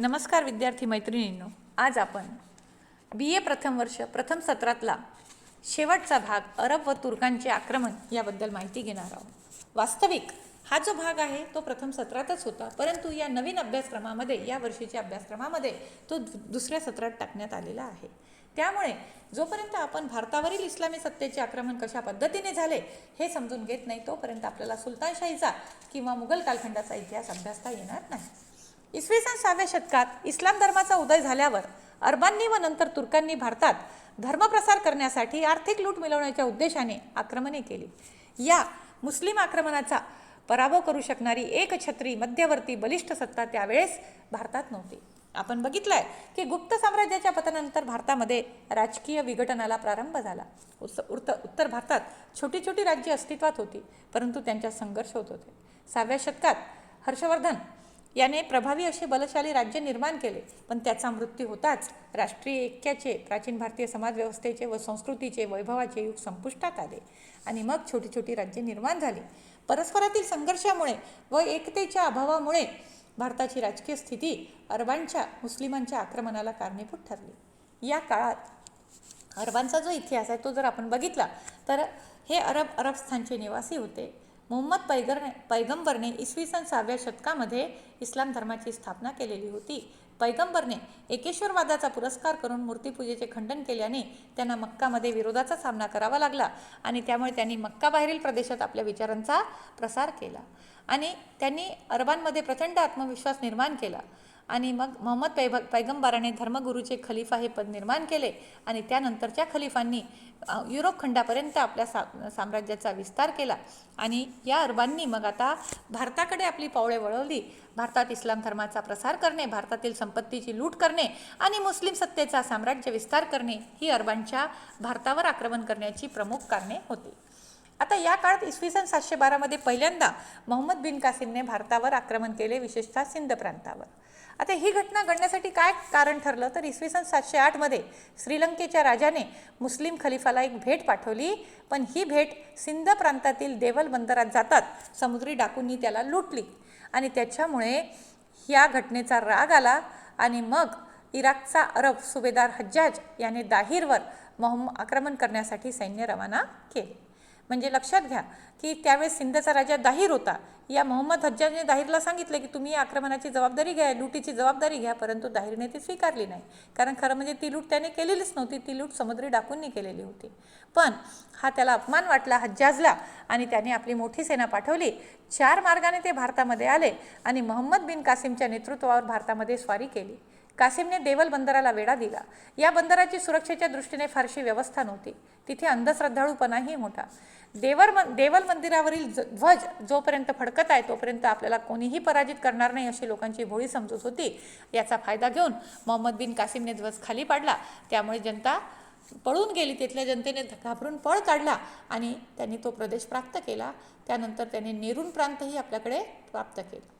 नमस्कार विद्यार्थी मैत्रिणींनो, आज आपण BA प्रथम वर्ष प्रथम सत्रातला शेवटचा भाग अरब व तुर्कांचे आक्रमण याबद्दल माहिती घेणार आहोत. वास्तविक हा जो भाग आहे तो प्रथम सत्रातच होता, परंतु या नवीन अभ्यासक्रमामध्ये या वर्षीच्या अभ्यासक्रमामध्ये तो दुसऱ्या सत्रात टाकण्यात आलेला आहे. त्यामुळे जोपर्यंत आपण भारतावरील इस्लामी सत्तेचे आक्रमण कशा पद्धतीने झाले हे समजून घेत नाही तोपर्यंत आपल्याला सुलतानशाहीचा किंवा मुघल कालखंडाचा इतिहास अभ्यासता येणार नाही. इसवी सन 6व्या शतकात इस्लाम धर्माचा उदय झाल्यावर अरबांनी व नंतर तुर्कांनी भारतात धर्मप्रसार करण्यासाठी आर्थिक लूट मिळवण्याच्या उद्देशाने आक्रमणे केली. या मुस्लिम आक्रमणाचा पराभव करू शकणारी एकछत्री मध्यवर्ती बलिष्ठ सत्ता त्यावेळेस भारतात नव्हती. आपण बघितलंय की गुप्त साम्राज्याच्या पतनानंतर भारतामध्ये राजकीय विघटनाला प्रारंभ झाला. उत्तर भारतात छोटी छोटी राज्ये अस्तित्वात होती, परंतु त्यांच्यात संघर्ष होत होते. 6व्या शतकात हर्षवर्धन याने प्रभावी असे बलशाली राज्य निर्माण केले, पण त्याचा मृत्यू होताच राष्ट्रीय ऐक्याचे, प्राचीन भारतीय समाजव्यवस्थेचे व संस्कृतीचे वैभवाचे युग संपुष्टात आले आणि मग छोटी छोटी राज्ये निर्माण झाली. परस्परातील संघर्षामुळे व एकतेच्या अभावामुळे भारताची राजकीय स्थिती अरबांच्या मुस्लिमांच्या आक्रमणाला कारणीभूत ठरली. या काळात अरबांचा जो इतिहास आहे तो जर आपण बघितला तर हे अरबस्थानचे निवासी होते. मोहम्मद पैगंबरने इसवी सन 6व्या शतकामध्ये इस्लाम धर्माची स्थापना केलेली होती. पैगंबरने एकेश्वरवादाचा पुरस्कार करून मूर्तीपूजेचे खंडन केल्याने त्यांना मक्कामध्ये विरोधाचा सामना करावा लागला आणि त्यामुळे त्यांनी मक्काबाहेरील प्रदेशात आपल्या विचारांचा प्रसार केला आणि त्यांनी अरबांमध्ये प्रचंड आत्मविश्वास निर्माण केला. आणि मग मोहम्मद पैगंबराने धर्मगुरूचे खलिफा हे पद निर्माण केले आणि त्यानंतरच्या खलिफांनी युरोप खंडापर्यंत आपल्या साम्राज्याचा विस्तार केला आणि या अरबांनी मग आता भारताकडे आपली पावले वळवली. भारतात इस्लाम धर्माचा प्रसार करणे, भारतातील संपत्तीची लूट करणे आणि मुस्लिम सत्तेचा साम्राज्य विस्तार करणे ही अरबांच्या भारतावर आक्रमण करण्याची प्रमुख कारणे होती. आता या काळात इसवी सन 712 पहिल्यांदा मोहम्मद बिन कासिमने भारतावर आक्रमण केले, विशेषतः सिंध प्रांतावर. आता ही घटना घडण्यासाठी काय कारण ठरलं तर इसवी सन 708 श्रीलंकेच्या राजाने मुस्लिम खलिफाला एक भेट पाठवली, पण ही भेट सिंध प्रांतातील देवल बंदरात जातात समुद्री डाकूंनी त्याला लुटली आणि त्याच्यामुळे या घटनेचा राग आला आणि मग इराकचा अरब सुभेदार हज्जाज याने दाहिरवर आक्रमण करण्यासाठी सैन्य रवाना केले. म्हणजे लक्षात घ्या की त्यावेळेस सिंधचा राजा दाहिर होता. या मोहम्मद हज्जाजने दाहिरला सांगितले की तुम्ही या आक्रमणाची जबाबदारी घ्या, लुटीची जबाबदारी घ्या, परंतु दाहिरने ती स्वीकारली नाही. कारण खरं म्हणजे ती लूट त्याने केलेलीच नव्हती, ती लूट समुद्री डाकूंनी केलेली होती. पण हा त्याला अपमान वाटला हज्जाजला आणि त्याने आपली मोठी सेना पाठवली. 4 मार्गाने ते भारतामध्ये आले आणि मोहम्मद बिन कासिमच्या नेतृत्वावर भारतामध्ये स्वारी केली. कासिमने देवल बंदराला वेढा दिला. या बंदराची सुरक्षेच्या दृष्टीने फारशी व्यवस्था नव्हती. तिथे अंधश्रद्धाळूपणाही मोठा. देवल मंदिरावरील ध्वज जोपर्यंत फडकत आहे तोपर्यंत आपल्याला कोणीही पराजित करणार नाही अशी लोकांची भोळी समजूत होती. याचा फायदा घेऊन मोहम्मद बिन कासिमने ध्वज खाली पाडला. त्यामुळे जनता पळून गेली. तिथल्या जनतेने घाबरून पळ काढला आणि त्यांनी तो प्रदेश प्राप्त केला. त्यानंतर त्याने नेरून प्रांतही आपल्याकडे प्राप्त केला.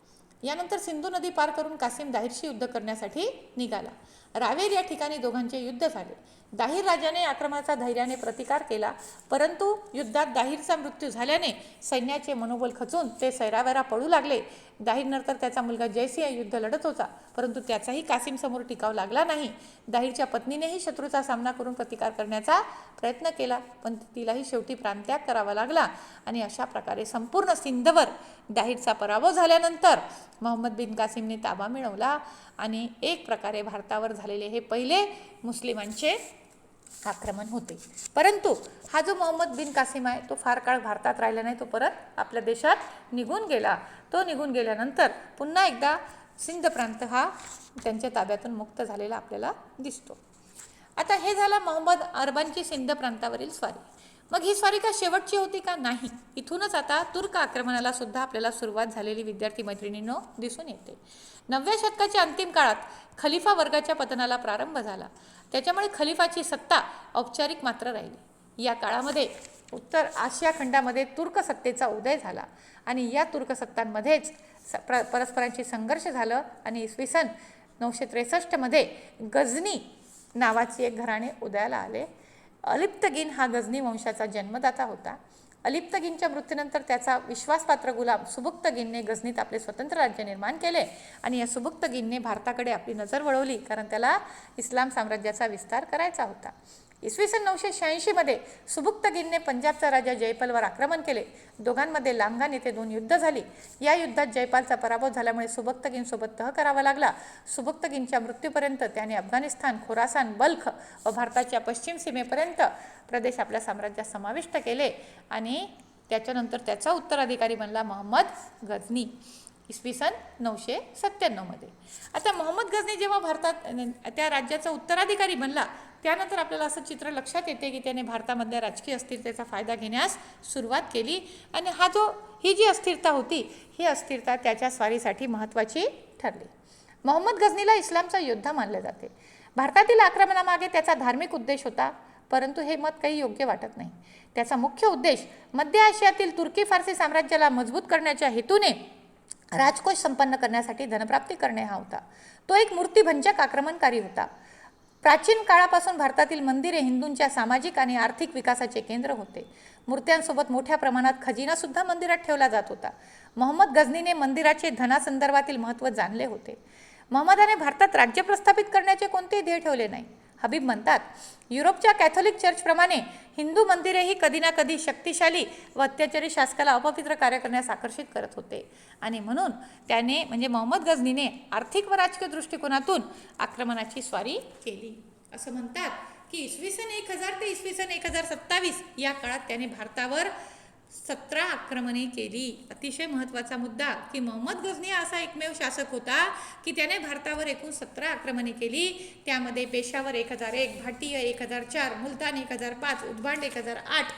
यानंतर सिंधू नदी पार करून कासिम दाहिरशी युद्ध करण्यासाठी निघाला. रावेर या ठिकाणी दोघांचे युद्ध झाले. दाहिर राजाने आक्रमणाचा धैर्याने प्रतिकार केला, परंतु युद्धात दाहिरचा मृत्यू झाल्याने सैन्याचे मनोबल खचून ते सैरावैरा पळू लागले. दाहिर नंतर त्याचा मुलगा जयसिंह युद्ध लढत होता, परंतु त्याचाही कासिम समोर टिकाव लागला नाही. दाहिरच्या पत्नीनेही शत्रूचा सामना करून प्रतिकार करण्याचा प्रयत्न केला, पण तिलाही शेवटी प्राणत्याग करावा लागला आणि अशा प्रकारे संपूर्ण सिंधवर दाहिरचा पराभव झाल्यानंतर मोहम्मद बिन कासिमने ताबा मिळवला आणि एक प्रकारे भारतावर झालेले हे पहिले मुस्लिमांचे आक्रमण होते. परंतु हा जो मोहम्मद बिन कासिम आहे तो फार काळ भारतात राहिला नाही. तो परत आपल्या देशात निघून गेला. तो निघून गेल्यानंतर पुन्हा एकदा सिंध प्रांत हा त्यांच्या ताब्यातून मुक्त झालेला आपल्याला दिसतो. आता हे झालं मोहम्मद अरबांची सिंध प्रांतावरील स्वारी. मग ही स्वारी का शेवटची होती का? नाही. इथूनच आता तुर्क आक्रमणाला सुद्धा आपल्याला सुरुवात झालेली विद्यार्थी मैत्रिणींनो दिसून येते. 9व्या शतकाच्या अंतिम काळात खलिफा वर्गाच्या पतनाला प्रारंभ झाला. त्याच्यामुळे खलिफाची सत्ता औपचारिक मात्र राहिली. या काळामध्ये उत्तर आशिया खंडामध्ये तुर्क सत्तेचा उदय झाला आणि या तुर्क सत्तांमध्येच परस्परांशी संघर्ष झालं आणि इसवी सन 963 गझनी नावाचे एक घराणे उदयाला आले. अलिप्तगीन हा गझनी वंशाचा जन्मदाता होता. अलिप्तगीनच्या मृत्यूनंतर त्याचा विश्वासपात्र गुलाम सुबुक्तगीनने गझनीत आपले स्वतंत्र राज्य निर्माण केले आणि या सुबुक्तगीनने भारताकडे आपली नजर वळवली, कारण त्याला इस्लाम साम्राज्याचा विस्तार करायचा होता. इसवी सन 986 मध्ये सुबुक्तगीनने पंजाबचा राजा जयपालवर आक्रमण केले. दोघांमध्ये लांबगान येथे 2 युद्ध झाली. या युद्धात जयपालचा पराभव झाल्यामुळे सुबुक्तगीनसोबत तह करावा लागला. सुबुक्तगीनच्या मृत्यूपर्यंत त्याने अफगाणिस्तान, खोरासान, बल्ख व भारताच्या पश्चिम सीमेपर्यंत प्रदेश आपल्या साम्राज्यात समाविष्ट केले आणि त्याच्यानंतर त्याचा उत्तराधिकारी बनला मोहम्मद गझनी इसवी सन 997 मध्ये. आता मोहम्मद गझनी जेव्हा भारतात त्या राज्याचा उत्तराधिकारी बनला, त्यानंतर आपल्याला असं चित्र लक्षात येते की त्याने भारतामधल्या राजकीय अस्थिरतेचा फायदा घेण्यास सुरुवात केली आणि ही जी अस्थिरता होती, ही अस्थिरता त्याच्या स्वारीसाठी महत्त्वाची ठरली. मोहम्मद गझनीला इस्लामचा योद्धा मानले जाते. भारतातील आक्रमणामागे त्याचा धार्मिक उद्देश होता, परंतु हे मत काही योग्य वाटत नाही. त्याचा मुख्य उद्देश मध्य आशियातील तुर्की फारसी साम्राज्याला मजबूत करण्याच्या हेतूने राजकोष संपन्न करण्यासाठी धनप्राप्ती करणे हा होता. तो एक मूर्तिभंजक आक्रमणकारी होता. प्राचीन काळापासून भारतातील मंदिरे हिंदूंच्या सामाजिक आणि आर्थिक विकासाचे केंद्र होते. मूर्त्यांसोबत मोठ्या प्रमाणात खजिनासुद्धा मंदिरात ठेवला जात होता. मोहम्मद गझनीने मंदिराचे धनासंदर्भातील महत्त्व जाणले होते. मोहम्मदाने भारतात राज्य प्रस्थापित करण्याचे कोणतेही ध्येय ठेवले नाही. हबीब म्हणतात, युरोपच्या कॅथोलिक चर्चप्रमाणे हिंदू मंदिरेही कधी ना कधी शक्तिशाली व अत्याचारी शासकाला अपवित्र कार्य करण्यास आकर्षित करत होते आणि म्हणून त्याने म्हणजे मोहम्मद गझनीने आर्थिक व राजकीय दृष्टिकोनातून आक्रमणाची स्वारी केली. असं म्हणतात की इसवी सन 1000 ते इसवी सन 1027 या काळात त्याने भारतावर 17 आक्रमणे केली. अतिशय महत्त्वाचा मुद्दा की मोहम्मद गझनी हा असा एकमेव शासक होता की त्याने भारतावर एकूण 17 आक्रमणे केली. त्यामध्ये पेशावर 1001, भाटिया 1004, मुलतान 1005, उदबांड 1008,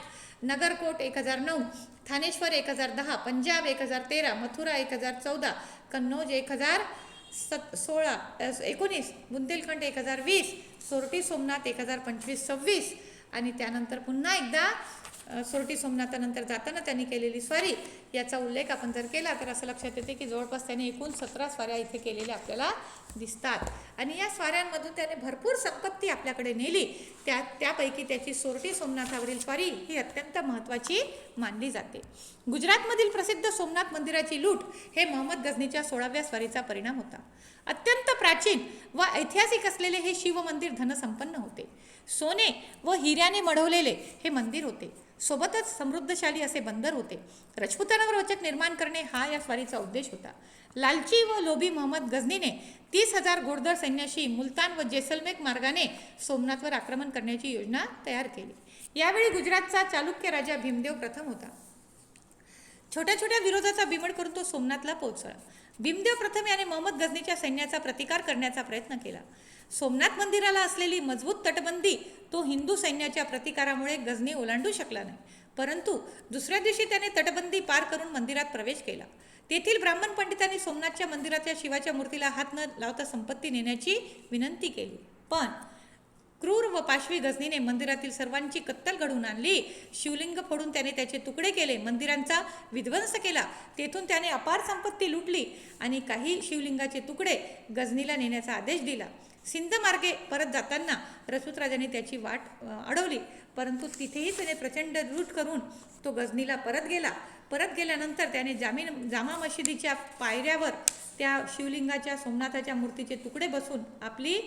नगरकोट 1009, थानेश्वर 1010, पंजाब 1013, मथुरा 1014, कन्नौज 1019, बुंदेलखंड 1020, सोरटी सोमनाथ 1025-26 आणि त्यानंतर पुन्हा एकदा सोरटी सोमनाथानंतर जाताना त्यांनी केलेली स्वारी याचा उल्लेख आपण जर केला तर असं लक्षात येते की जवळपास त्याने एकूण 17 स्वाऱ्या इथे केलेल्या आपल्याला दिसतात आणि या स्वाऱ्यांमधून त्याने भरपूर संपत्ती आपल्याकडे नेली. त्यापैकी त्याची सोरटी सोमनाथावरील स्वारी ही अत्यंत महत्त्वाची मानली जाते. गुजरातमधील प्रसिद्ध सोमनाथ मंदिराची लूट हे मोहम्मद गझनीच्या 16व्या स्वारीचा परिणाम होता. अत्यंत प्राचीन व ऐतिहासिक असलेले हे शिव मंदिर धनसंपन्न होते. सोने व हिऱ्याने मढवलेले हे मंदिर होते. सोबतच समृद्धशाली असे बंदर होते. राजपुतांवर रोचक निर्माण करणे हा या स्वारीचा उद्देश होता. लालची व लोभी मोहम्मद गझनीने 30,000 घोडदळ सैन्याशी मुलतान व जैसलमेर मार्गाने सोमनाथवर आक्रमण करण्याची योजना तयार केली. यावेळी गुजरातचा चालुक्य राजा भीमदेव प्रथम होता. छोट्या छोट्या विरोधाचा बिमोड करून तो सोमनाथला पोहोचला. भीमदेव प्रथम याने मोहम्मद गझनीच्या सैन्याचा प्रतिकार करण्याचा प्रयत्न केला. सोमनाथ मंदिराला असलेली मजबूत तटबंदी तो हिंदू सैन्याच्या प्रतिकारामुळे गझनी ओलांडू शकला नाही. परंतु दुसऱ्या दिवशी त्याने तटबंदी पार करून मंदिरात प्रवेश केला. तेथील ब्राह्मण पंडितांनी सोमनाथच्या मंदिराच्या शिवाच्या मूर्तीला हात न लावता संपत्ती नेण्याची विनंती केली. पण क्रूर व पाशवी गझनीने मंदिरातील सर्वांची कत्तल घडवून आणली. शिवलिंग फोडून त्याने त्याचे तुकडे केले, मंदिरांचा विध्वंस केला. तेथून त्याने अपार संपत्ती लुटली आणि काही शिवलिंगाचे तुकडे गझनीला नेण्याचा आदेश दिला. सिंध मार्गे परत जाताना रसूतराजाने त्याची वाट अडवली, परंतु तिथेही त्याने प्रचंड लूट करून तो गझनीला परत गेला. परत गेल्यानंतर त्याने जामा मशिदीच्या पायऱ्यावर त्या शिवलिंगाच्या सोमनाथाच्या मूर्तीचे तुकडे बसून आपली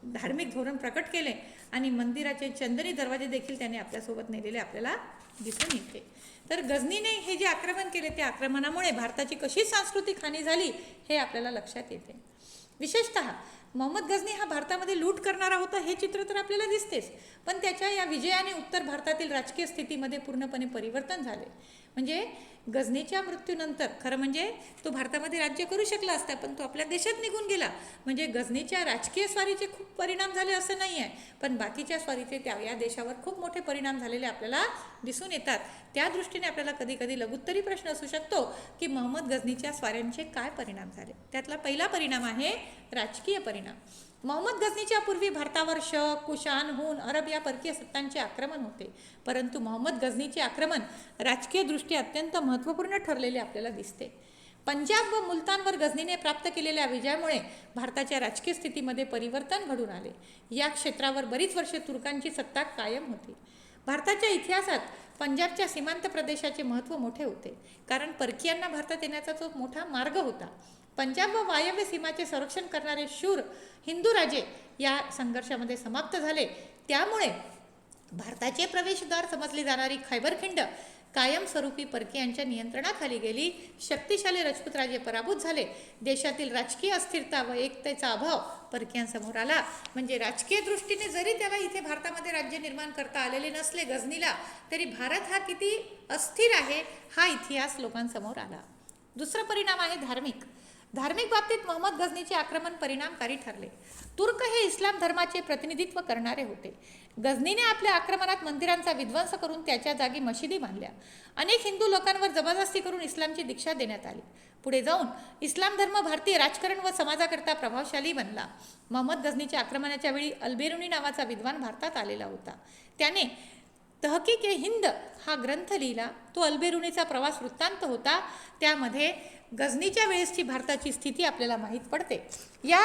धार्मिक धोरण प्रकट केले आणि मंदिराचे चंदनी दरवाजे देखील त्याने आपल्यासोबत नेलेले आपल्याला दिसून येते. तर गझनीने हे जे आक्रमण केले त्या आक्रमणामुळे भारताची कशी सांस्कृतिक हानी झाली हे आपल्याला लक्षात येते. विशेषतः मोहम्मद गझनी हा भारतामध्ये लूट करणारा होता हे चित्र तर आपल्याला दिसतेच, पण त्याच्या या विजयाने उत्तर भारतातील राजकीय स्थितीमध्ये पूर्णपणे परिवर्तन झाले. म्हणजे गझनीच्या मृत्यूनंतर खरं म्हणजे तो भारतामध्ये राज्य करू शकला असता, पण तो आपल्या देशात निघून गेला. म्हणजे गझनीच्या राजकीय स्वारीचे खूप परिणाम झाले असं नाही आहे, पण बाकीच्या स्वारीचे या देशावर खूप मोठे परिणाम झालेले आपल्याला दिसून येतात. त्या दृष्टीने आपल्याला कधी कधी लघुत्तरी प्रश्न असू शकतो की मोहम्मद गझनीच्या स्वाऱ्यांचे काय परिणाम झाले. त्यातला पहिला परिणाम आहे राजकीय परिणाम. मोहम्मद गझनीच्या पूर्वी भारतावर शक, कुशाण, हून, अरब या परकीय सत्तांचे आक्रमण होते, परंतु मोहम्मद गझनीचे आक्रमण राजकीय दृष्ट्या अत्यंत महत्त्वपूर्ण ठरलेले आपल्याला दिसते. पंजाब व मुलतानवर गझनीने प्राप्त केलेल्या विजयामुळे भारताच्या राजकीय स्थितीमध्ये परिवर्तन घडून आले. या क्षेत्रावर बरीच वर्षे तुर्कांची सत्ता कायम होती. भारताच्या इतिहासात पंजाबच्या सीमांत प्रदेशाचे महत्त्व मोठे होते, कारण परकीयांना भारतात येण्याचा तो मोठा मार्ग होता. पंजाब व वायव्य सीमाचे संरक्षण करणारे शूर हिंदू राजे या संघर्षामध्ये समाप्त झाले. त्यामुळे भारताचे प्रवेशद्वार समजली जाणारी खैबर खिंड कायमस्वरूपी परकीयांच्या नियंत्रणाखाली गेली. शक्तिशाली राजपूत राजे पराभूत झाले. देशातील राजकीय अस्थिरता व एकतेचा अभाव परकीयांसमोर आला. म्हणजे राजकीय दृष्टीने जरी त्याला इथे भारतामध्ये राज्य निर्माण करता आलेले नसले गझनीला, तरी भारत हा किती अस्थिर आहे हा इतिहास लोकांसमोर आला. दुसरा परिणाम आहे धार्मिक. धार्मिक बाबतीत मोहम्मद गझनीचे आक्रमण परिणामकारी ठरले. तुर्क हे इस्लाम धर्माचे प्रतिनिधित्व करणारे होते. गझनीने आपल्या आक्रमणात मंदिरांचा विध्वंस करून त्याच्या जागी मशिदी बांधल्या. अनेक हिंदू लोकांवर जबरदस्ती करून इस्लामची दीक्षा देण्यात आली. पुढे जाऊन इस्लाम धर्म भारतीय राजकारण व समाजाकरता प्रभावशाली बनला. मोहम्मद गझनीच्या आक्रमणाच्या वेळी अल्बेरुनी नावाचा विद्वान भारतात आलेला होता. त्याने तहकीक-ए-हिंद हा ग्रंथ लिहिला. तो अल्बेरुनीचा प्रवास वृत्तांत होता. त्यामध्ये गझनीच्या वेळेसची भारताची स्थिती आपल्याला माहीत पडते. या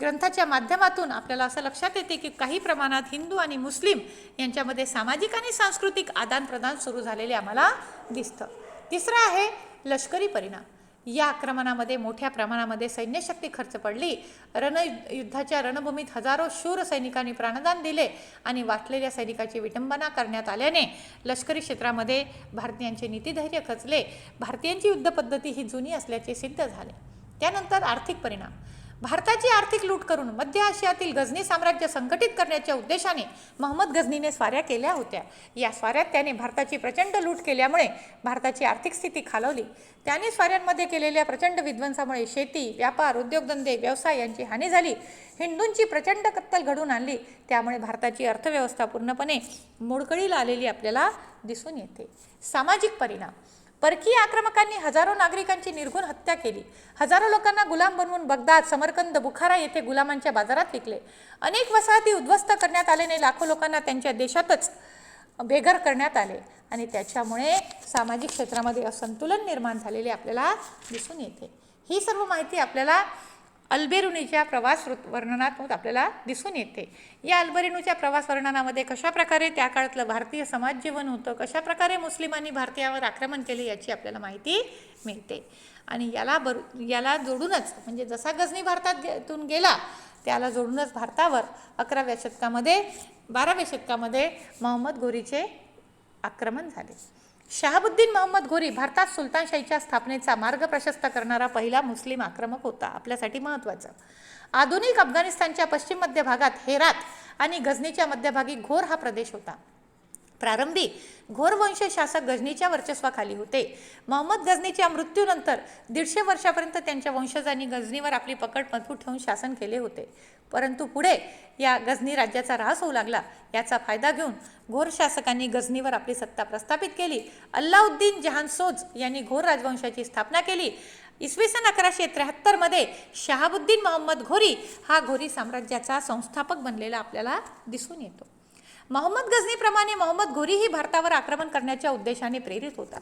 ग्रंथाच्या माध्यमातून आपल्याला असं लक्षात येते की काही प्रमाणात हिंदू आणि मुस्लिम यांच्यामध्ये सामाजिक आणि सांस्कृतिक आदानप्रदान सुरू झालेले आम्हाला दिसतं. तिसरा आहे लष्करी परिणाम. या आक्रमणामध्ये मोठ्या प्रमाणामध्ये सैन्यशक्ती खर्च पडली. रणयुद्धाच्या रणभूमीत हजारो शूर सैनिकांनी प्राणदान दिले आणि वाचलेल्या सैनिकाची विटंबना करण्यात आल्याने लष्करी क्षेत्रामध्ये भारतीयांचे नीतिधैर्य खचले. भारतीयांची युद्धपद्धती ही जुनी असल्याचे सिद्ध झाले. त्यानंतर आर्थिक परिणाम. भारताची आर्थिक लूट करून मध्य आशियातील गझनी साम्राज्य संघटित करण्याच्या उद्देशाने मोहम्मद गझनीने स्वाऱ्या केल्या होत्या. या स्वाऱ्यात त्याने भारताची प्रचंड लूट केल्यामुळे भारताची आर्थिक स्थिती खालवली. त्याने स्वाऱ्यांमध्ये केलेल्या प्रचंड विध्वंसामुळे शेती, व्यापार, उद्योगधंदे, व्यवसाय यांची हानी झाली. हिंदूंची प्रचंड कत्तल घडून आणली. त्यामुळे भारताची अर्थव्यवस्था पूर्णपणे मोडकळीला आलेली आपल्याला दिसून येते. सामाजिक परिणाम. परकीय आक्रमकांनी हजारो नागरिकांची निर्घृण हत्या केली. हजारो लोकांना गुलाम बनवून बगदाद, समरकंद, बुखारा येथे गुलामांच्या बाजारात विकले. अनेक वसाहती उद्ध्वस्त करण्यात आल्याने लाखो लोकांना त्यांच्या देशातच बेघर करण्यात आले आणि त्याच्यामुळे सामाजिक क्षेत्रामध्ये असंतुलन निर्माण झालेले आपल्याला दिसून येते. ही सर्व माहिती आपल्याला अल्बेरुनीच्या प्रवास वर्णनात आपल्याला दिसून येते. या अल्बेरुनीच्या प्रवास वर्णनामध्ये कशाप्रकारे त्या काळातलं भारतीय समाज जीवन होतं, कशाप्रकारे मुस्लिमांनी भारतीयावर आक्रमण केले याची आपल्याला माहिती मिळते. आणि याला जोडूनच म्हणजे जसा गझनी भारतातून गेला त्याला जोडूनच भारतावर 11व्या शतकामध्ये 12व्या शतकामध्ये मोहम्मद घोरीचे आक्रमण झाले. शहाबुद्दीन मोहम्मद घोरी भारतात सुलतानशाहीच्या स्थापनेचा मार्ग प्रशस्त करणारा पहिला मुस्लिम आक्रमक होता. आपल्यासाठी महत्त्वाचं. आधुनिक अफगाणिस्तानच्या पश्चिम मध्य भागात हेरात आणि गझनीच्या मध्यभागी घोर हा प्रदेश होता. प्रारंभी घोर वंश शासक गझनीच्या वर्चस्वाखाली होते. मोहम्मद गझनीच्या मृत्यूनंतर 150 वर्षापर्यंत त्यांच्या वंशजांनी गझनीवर आपली पकड मजबूत ठेवून शासन केले होते. परंतु पुढे या गझनी राज्याचा ऱ्हास होऊ लागला. याचा फायदा घेऊन घोर शासकांनी गझनीवर आपली सत्ता प्रस्थापित केली. अल्लाउद्दीन जहानसोज यांनी घोर राजवंशाची स्थापना केली. इसवी सन 1173 मध्ये शहाबुद्दीन मोहम्मद घोरी हा घोरी साम्राज्याचा संस्थापक बनलेला आपल्याला दिसून येतो. मोहम्मद गझनीप्रमाणे मोहम्मद घोरीही भारतावर आक्रमण करण्याच्या उद्देशाने प्रेरित होता.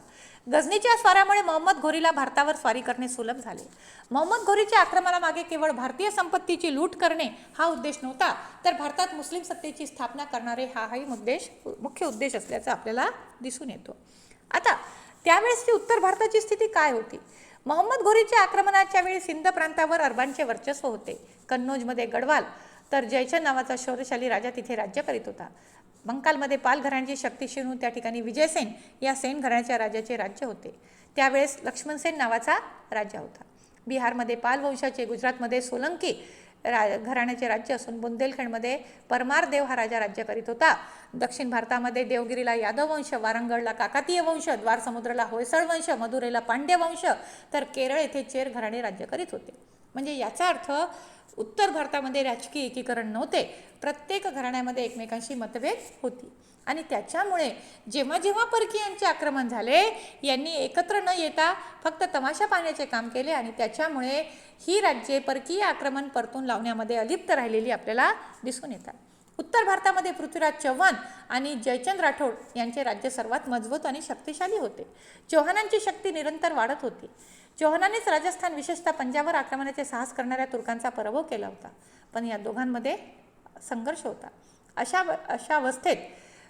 गझनीच्या स्वारामुळे मोहम्मद घोरीला भारतावर स्वारी करणे सुलभ झाले. मोहम्मद घोरीच्या आक्रमणामागे केवळ भारतीय संपत्तीची लूट करणे हा उद्देश नव्हता, तर भारतात मुस्लिम सत्तेची स्थापना करणारे हाही मुख्य उद्देश असल्याचा आपल्याला दिसून येतो. आता त्यावेळेसची उत्तर भारताची स्थिती काय होती? मोहम्मद घोरीच्या आक्रमणाच्या वेळी सिंध प्रांतावर अरबांचे वर्चस्व होते. कन्नौजमध्ये गढवाल तर जयचंद नावाचा शौर्यशाली राजा तिथे राज्य करीत होता. बंगालमध्ये पाल घराण्याची शक्ती शिरून त्या ठिकाणी विजयसेन या सेन घराण्याच्या राजाचे राज्य होते. त्यावेळेस लक्ष्मणसेन नावाचा राजा होता. बिहारमध्ये पाल वंशाचे, गुजरातमध्ये सोलंकी घराण्याचे राज्य असून बुंदेलखंडमध्ये परमार देव हा राजा राज्य करीत होता. दक्षिण भारतामध्ये देवगिरीला यादव वंश, वारंगडला काकातीय वंश, द्वार समुद्राला होयसळ वंश, मदुरेला पांड्य वंश तर केरळ येथे चेर घराणे राज्य करीत होते. म्हणजे याचा अर्थ उत्तर भारतामध्ये राजकीय एकीकरण नव्हते. प्रत्येक घराण्यामध्ये एकमेकांशी मतभेद होती आणि त्याच्यामुळे जेव्हा जेव्हा परकीयांचे आक्रमण झाले यांनी एकत्र न येता फक्त तमाशा पाहण्याचे काम केले आणि त्याच्यामुळे ही राज्ये परकीय आक्रमण परतून लावण्यामध्ये अलिप्त राहिलेली आपल्याला दिसून येतात. उत्तर भारतामध्ये पृथ्वीराज चव्हाण आणि जयचंद राठोड यांचे राज्य सर्वात मजबूत आणि शक्तिशाली होते. चौहानांची शक्ती निरंतर वाढत होती. चौहानांनीच राजस्थान विशेषतः पंजाबवर आक्रमणाचे साहस करणाऱ्या तुर्कांचा पराभव केला होता. पण या दोघांमध्ये संघर्ष होता. अशा अवस्थेत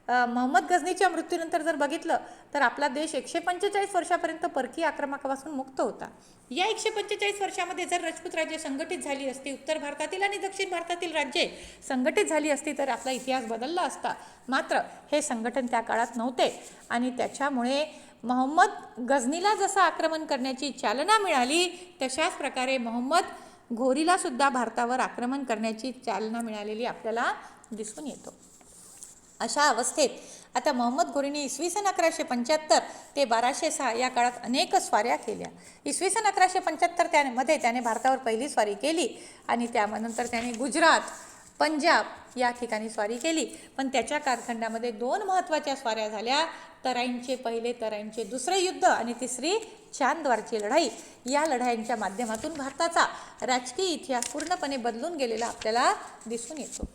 मोहम्मद गझनीच्या मृत्यूनंतर जर बघितलं तर आपला देश 145 वर्षापर्यंत परकीय आक्रमकापासून मुक्त होता. या 145 वर्षामध्ये जर राजपूत राज्य संघटित झाली असती, उत्तर भारतातील आणि दक्षिण भारतातील राज्ये संघटित झाली असती तर आपला इतिहास बदलला असता. मात्र हे संघटन त्या काळात नव्हते आणि त्याच्यामुळे मोहम्मद गझनीला जसं आक्रमण करण्याची चालना मिळाली तशाच प्रकारे मोहम्मद घोरीला सुद्धा भारतावर आक्रमण करण्याची चालना मिळालेली आपल्याला दिसून येतो. अशा अवस्थेत आता मोहम्मद घोरीने इसवी सन 1175 ते 1206 या काळात अनेक स्वाऱ्या केल्या. इसवी सन 1175 मध्ये त्याने भारतावर पहिली स्वारी केली आणि त्यानंतर त्याने गुजरात, पंजाब या ठिकाणी स्वारी केली. पण त्याच्या कालखंडामध्ये 2 महत्त्वाच्या स्वाऱ्या झाल्या. तराईंचे पहिले, तराईंचे दुसरे युद्ध आणि तिसरी चांदवारची लढाई. या लढाईंच्या माध्यमातून भारताचा राजकीय इतिहास पूर्णपणे बदलून गेलेला आपल्याला दिसून येतो.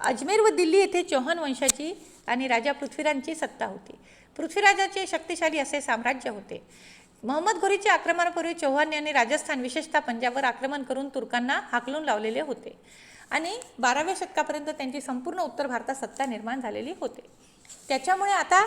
अजमेर व दिल्ली येथे चौहान वंशाची आणि राजा पृथ्वीराजांची सत्ता होती. पृथ्वीराजाचे शक्तिशाली असे साम्राज्य होते. मोहम्मद घोरीच्या आक्रमणापूर्वी चौहान यांनी राजस्थान विशेषतः पंजाबवर आक्रमण करून तुर्कांना हाकलून लावलेले होते आणि 12व्या शतकापर्यंत त्यांची संपूर्ण उत्तर भारतात सत्ता निर्माण झालेली होती. त्याच्यामुळे आता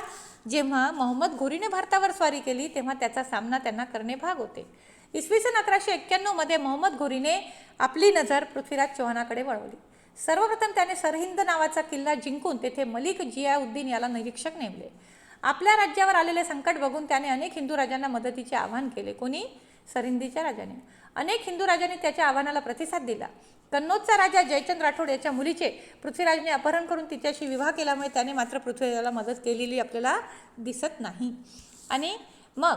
जेव्हा मोहम्मद घोरीने भारतावर स्वारी केली तेव्हा त्याचा सामना त्यांना करणे भाग होते. इसवी सन 1191 मध्ये मोहम्मद घोरीने आपली नजर पृथ्वीराज चौहानाकडे वळवली. सर्वप्रथम त्याने सरहिंद नावाचा किल्ला जिंकून तेथे मलिक जियाउद्दीन याला निरीक्षक नेमले. आपल्या राज्यावर आलेले संकट बघून त्याने अनेक हिंदू राजांना मदतीचे आवाहन केले. कोणी? सरहिंदीच्या राजाने. अनेक हिंदू राजांनी त्याच्या आव्हानाला प्रतिसाद दिला. कन्नौजचा राजा जयचंद राठोड याच्या मुलीचे पृथ्वीराजने अपहरण करून तिच्याशी विवाह केल्यामुळे त्याने मात्र पृथ्वीराजाला मदत केलेली आपल्याला दिसत नाही. आणि मग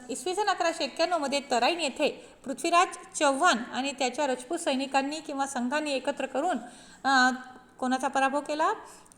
इसवी सन 1191 मध्ये तराईन येथे पृथ्वीराज चव्हाण आणि त्याच्या राजपूत सैनिकांनी किंवा संघांनी एकत्र करून कोणाचा पराभव केला?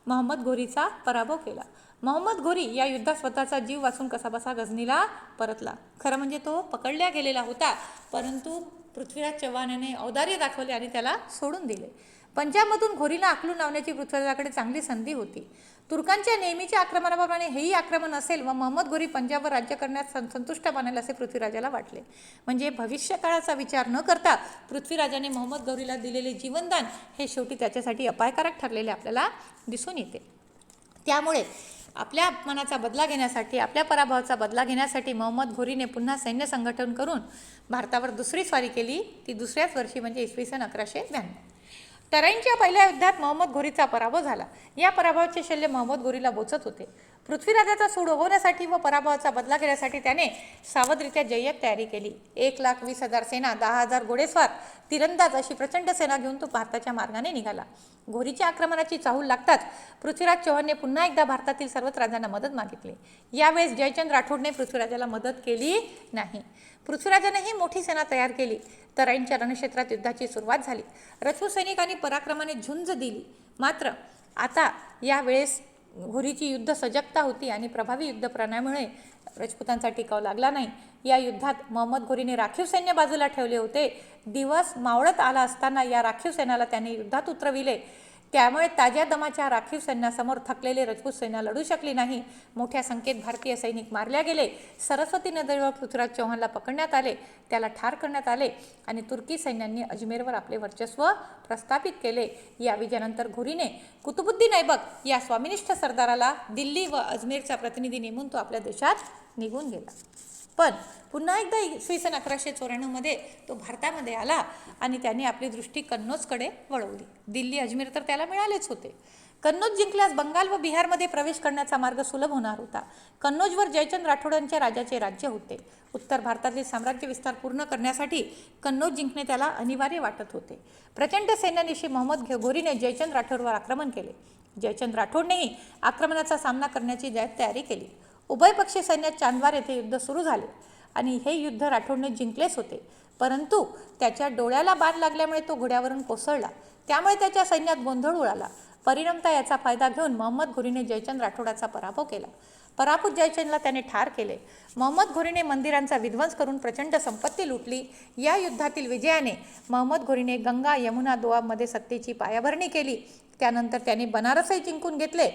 मोहम्मद घोरीचा पराभव केला. मोहम्मद घोरी या युद्धात स्वतःचा जीव वाचून कसाबसा गझनीला परतला. खरं म्हणजे तो पकडल्या गेलेला होता, परंतु पृथ्वीराज चव्हाणाने औदार्य दाखवले आणि त्याला सोडून दिले. पंजाबमधून घोरीला आखलून लावण्याची पृथ्वीराजाकडे चांगली संधी होती. तुर्कांच्या नेहमीच्या आक्रमणाप्रमाणे हेही आक्रमण असेल व मोहम्मद घोरी पंजाबवर राज्य करण्यात संतुष्ट बनेल असे पृथ्वीराजाला वाटले. म्हणजे भविष्यकाळाचा विचार न करता पृथ्वीराजाने मोहम्मद घोरीला दिलेले जीवनदान हे शेवटी त्याच्यासाठी अपायकारक ठरलेले आपल्याला दिसून येते. त्यामुळे आपल्या अपमानाचा बदला घेण्यासाठी, आपल्या पराभवाचा बदला घेण्यासाठी मोहम्मद घोरीने पुन्हा सैन्य संघटन करून भारतावर दुसरी स्वारी केली. ती दुसऱ्याच वर्षी म्हणजे इसवी सन 1192. तराईंच्या पहिल्या युद्धात मोहम्मद घोरीचा पराभव झाला. या पराभवाचे शल्य मोहम्मद घोरीला बोचत होते. पृथ्वीराजाचा सूड होण्यासाठी व पराभवाचा बदला घेण्यासाठी त्याने सावधरित्या जय्यत तयारी केली. 1,20,000 सेना, 10,000 घोडेस्वार, तिरंदाज अशी प्रचंड सेना घेऊन तो भारताच्या मार्गाने निघाला. घोरीच्या आक्रमणाची चाहूल लागताच पृथ्वीराज चौहानने पुन्हा एकदा भारतातील सर्वच राजांना मदत मागितली. यावेळेस जयचंद राठोडने पृथ्वीराजाला मदत केली नाही. पृथ्वीराजानेही मोठी सेना तयार केली. तराईंच्या रणक्षेत्रात युद्धाची सुरुवात झाली. राजपूत सैनिकांनी पराक्रमाने झुंज दिली. मात्र आता यावेळेस घोरीची युद्ध सजगता होती आणि प्रभावी युद्ध प्रणालीमुळे राजपुतांचा टिकाव लागला नाही. या युद्धात मोहम्मद घोरीने राखीव सैन्य बाजूला ठेवले होते. दिवस मावळत आला असताना या राखीव सैन्याला त्याने युद्धात उतरविले. त्यामुळे ताज्या दमाच्या राखीव सैन्यासमोर थकलेले राजपूत सैन्य लढू शकली नाही. मोठ्या संख्येत भारतीय सैनिक मारल्या गेले. सरस्वती नदीवर पृथ्वीराज चौहानला पकडण्यात आले, त्याला ठार करण्यात आले आणि तुर्की सैन्यांनी अजमेरवर आपले वर्चस्व प्रस्थापित केले. या विजयानंतर घोरीने कुतुबुद्दीन ऐबक या स्वामिनिष्ठ सरदाराला दिल्ली व अजमेरचा प्रतिनिधी नेमून तो आपल्या देशात निघून गेला. पण पुन्हा एकदा इसवी सन 1194 मध्ये तो भारतामध्ये आला आणि त्याने आपली दृष्टी कन्नौजकडे वळवली. दिल्ली, अजमेर तर त्याला मिळालेच होते. कन्नौज जिंकल्यास बंगाल व बिहारमध्ये प्रवेश करण्याचा मार्ग सुलभ होणार होता. कन्नौजवर जयचंद राठोडांच्या राजाचे राज्य होते. उत्तर भारतातील साम्राज्य विस्तार पूर्ण करण्यासाठी कन्नौज जिंकणे त्याला अनिवार्य वाटत होते. प्रचंड सैन्यानिशी मोहम्मद घोरीने जयचंद राठोडवर आक्रमण केले. जयचंद राठोडनेही आक्रमणाचा सामना करण्याची तयारी केली. उभयपक्षीय सैन्यात चांदवार येथे युद्ध सुरू झाले आणि हे युद्ध राठोडने जिंकलेच होते. परंतु त्याच्या डोळ्याला बाण लागल्यामुळे तो घोड्यावरून कोसळला. त्यामुळे त्याच्या सैन्यात गोंधळ उडाला. परिणामतः याचा फायदा घेऊन मोहम्मद घोरीने जयचंद राठोडाचा पराभव केला. पराभूत जयचंदला त्याने ठार केले. मोहम्मद घोरीने मंदिरांचा विध्वंस करून प्रचंड संपत्ती लुटली. या युद्धातील विजयाने मोहम्मद घोरीने गंगा, यमुना, दोआबमध्ये सत्तेची पायाभरणी केली. त्यानंतर त्याने बनारसही जिंकून घेतले.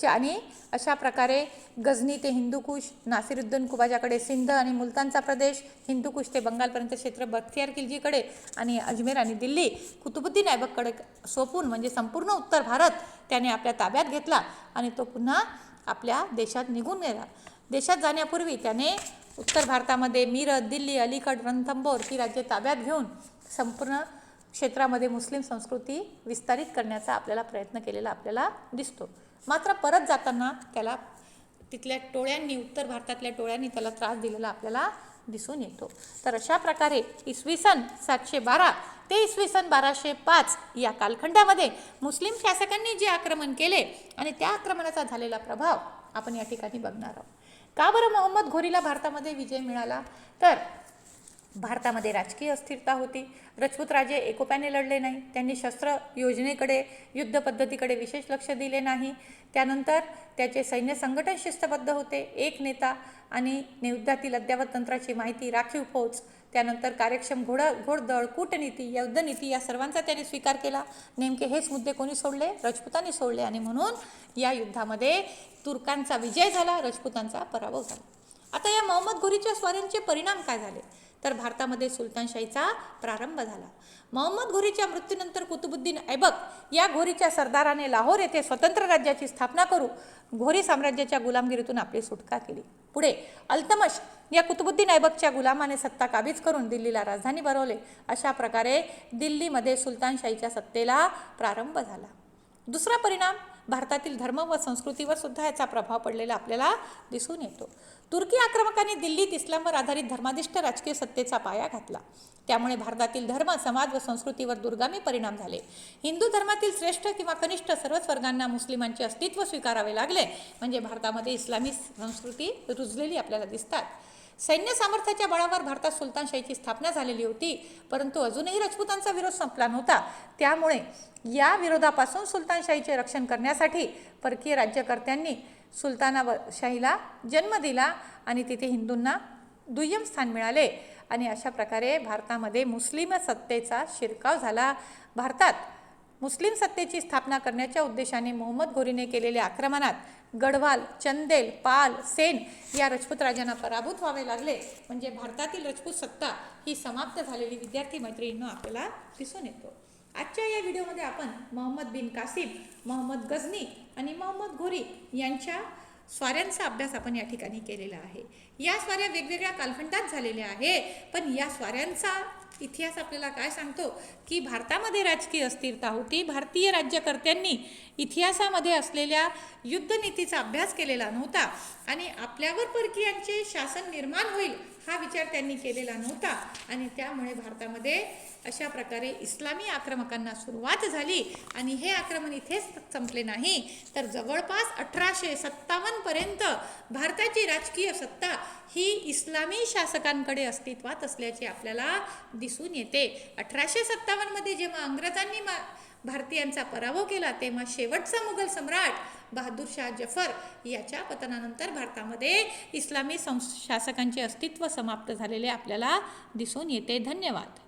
आणि अशा प्रकारे गझनी ते हिंदूकुश, नासिरुद्दीन कुबाजाकडे सिंध आणि मुलतानचा प्रदेश, हिंदूकुश ते बंगालपर्यंत क्षेत्र बख्तियार खिलजीकडे आणि अजमेर आणि दिल्ली कुतुबुद्दीन ऐबककडे सोपून म्हणजे संपूर्ण उत्तर भारत त्याने आपल्या ताब्यात घेतला आणि तो पुन्हा आपल्या देशात निघून गेला. देशात जाण्यापूर्वी त्याने उत्तर भारतामध्ये मीरत, दिल्ली, अलीगढ, रणथंबोर ही राज्ये ताब्यात घेऊन संपूर्ण क्षेत्रामध्ये मुस्लिम संस्कृती विस्तारित करण्याचा आपल्याला प्रयत्न केलेला आपल्याला दिसतो. मात्र परत जाताना त्याला तिथल्या टोळ्यांनी, उत्तर भारतातल्या टोळ्यांनी त्याला त्रास दिलेला आपल्याला दिसून येतो. तर अशा प्रकारे इसवी सन 712 ते इसवी सन 1205 या कालखंडामध्ये मुस्लिम शासकांनी जे आक्रमण केले आणि त्या आक्रमणाचा झालेला प्रभाव आपण या ठिकाणी बघणार आहोत. का बरं मोहम्मद घोरीला भारतामध्ये विजय मिळाला? तर भारतामध्ये राजकीय अस्थिरता होती. राजपूत राजे एकोप्याने लढले नाही. त्यांनी शस्त्र योजनेकडे, युद्ध पद्धतीकडे विशेष लक्ष दिले नाही. त्यानंतर त्याचे सैन्य संघटन शिस्तबद्ध होते. एक नेता आणि युद्धातील अद्ययावत तंत्राची माहिती, राखीव फौज, त्यानंतर कार्यक्षम घोडदळ, कूटनीती, युद्धनीती या सर्वांचा त्याने स्वीकार केला. नेमके हेच मुद्दे कोणी सोडले? राजपुतांनी सोडले आणि म्हणून या युद्धामध्ये तुर्कांचा विजय झाला, राजपुतांचा पराभव झाला. आता या मोहम्मद घोरीच्या स्वाऱ्यांचे परिणाम काय झाले? तर भारतामध्ये सुलतानशाहीचा प्रारंभ झाला. मोहम्मद घोरीच्या मृत्यूनंतर कुतुबुद्दीन ऐबक या घोरीच्या सरदाराने लाहोर येथे स्वतंत्र राज्याची स्थापना करून घोरी साम्राज्याच्या गुलामगिरीतून आपली सुटका केली. पुढे अल्तमश या कुतुबुद्दीन ऐबकच्या गुलामाने सत्ता काबीज करून दिल्लीला राजधानी बनवले. अशा प्रकारे दिल्लीमध्ये सुलतानशाहीच्या सत्तेला प्रारंभ झाला. दुसरा परिणाम, भारतातील धर्म व संस्कृतीवर सुद्धा याचा प्रभाव पडलेला आपल्याला दिसून येतो. तुर्की आक्रमकांनी दिल्लीत इस्लामवर आधारित धर्माधिष्ठ राजकीय सत्तेचा पाया घातला. त्यामुळे भारतातील धर्म, समाज व संस्कृतीवर दूरगामी परिणाम झाले. हिंदू धर्मातील श्रेष्ठ किंवा कनिष्ठ सर्वच वर्गांना मुस्लिमांचे अस्तित्व स्वीकारावे लागले. म्हणजे भारतामध्ये इस्लामी संस्कृती रुजलेली आपल्याला दिसतात. सैन्य सामर्थ्याच्या बळावर भारतात सुलतानशाहीची स्थापना झालेली होती, परंतु अजूनही राजपुतांचा विरोध संपला नव्हता. त्यामुळे या विरोधापासून सुलतानशाहीचे रक्षण करण्यासाठी परकीय राज्यकर्त्यांनी सुलतानशाहीला जन्म दिला आणि तिथे हिंदूंना दुय्यम स्थान मिळाले आणि अशा प्रकारे भारतामध्ये मुस्लिम सत्तेचा शिरकाव झाला. भारतात मुस्लिम सत्तेची स्थापना करण्याच्या उद्देशाने मोहम्मद घोरीने केलेल्या आक्रमणात गढवाल, चंदेल, पाल, सेन या राजपूत राजांना पराभूत व्हावे लागले. म्हणजे भारतातील राजपूत सत्ता ही समाप्त झालेली विद्यार्थी मैत्रिणींनो आपल्याला दिसून येतो. आजच्या या व्हिडिओमध्ये आपण मोहम्मद बिन कासिम, मोहम्मद गझनी आणि मोहम्मद घोरी यांच्या स्वाऱ्यांचा अभ्यास आपण या ठिकाणी केलेला आहे. या स्वाऱ्या वेगवेगळ्या कालखंडात झालेल्या आहे, पण या स्वाऱ्यांचा इतिहास आपल्याला काय सांगतो की भारतामध्ये राजकीय अस्थिरता होती. भारतीय राज्यकर्त्यांनी इतिहासामध्ये असलेल्या युद्धनीतीचा अभ्यास केलेला नव्हता आणि आपल्यावर परकीयांचे शासन निर्माण होईल हा विचार त्यांनी केलेला नव्हता आणि त्यामुळे भारतामध्ये अशा प्रकारे इस्लामी आक्रमकांना सुरुवात झाली आणि हे आक्रमण इथेच संपले नाही, तर जवळपास 1857 पर्यंत भारताची राजकीय सत्ता ही इस्लामी शासकांकडे अस्तित्वात असल्याचे आपल्याला दिसून येते. 1857 मध्ये जेव्हा इंग्रजांनी भारतीयांचा पराभव केला तेव्हा शेवटचा मुघल सम्राट बहादूर शाह जफर याच्या पतनानंतर भारतामध्ये इस्लामी शासकांचे अस्तित्व समाप्त झालेले आपल्याला दिसून येते. धन्यवाद.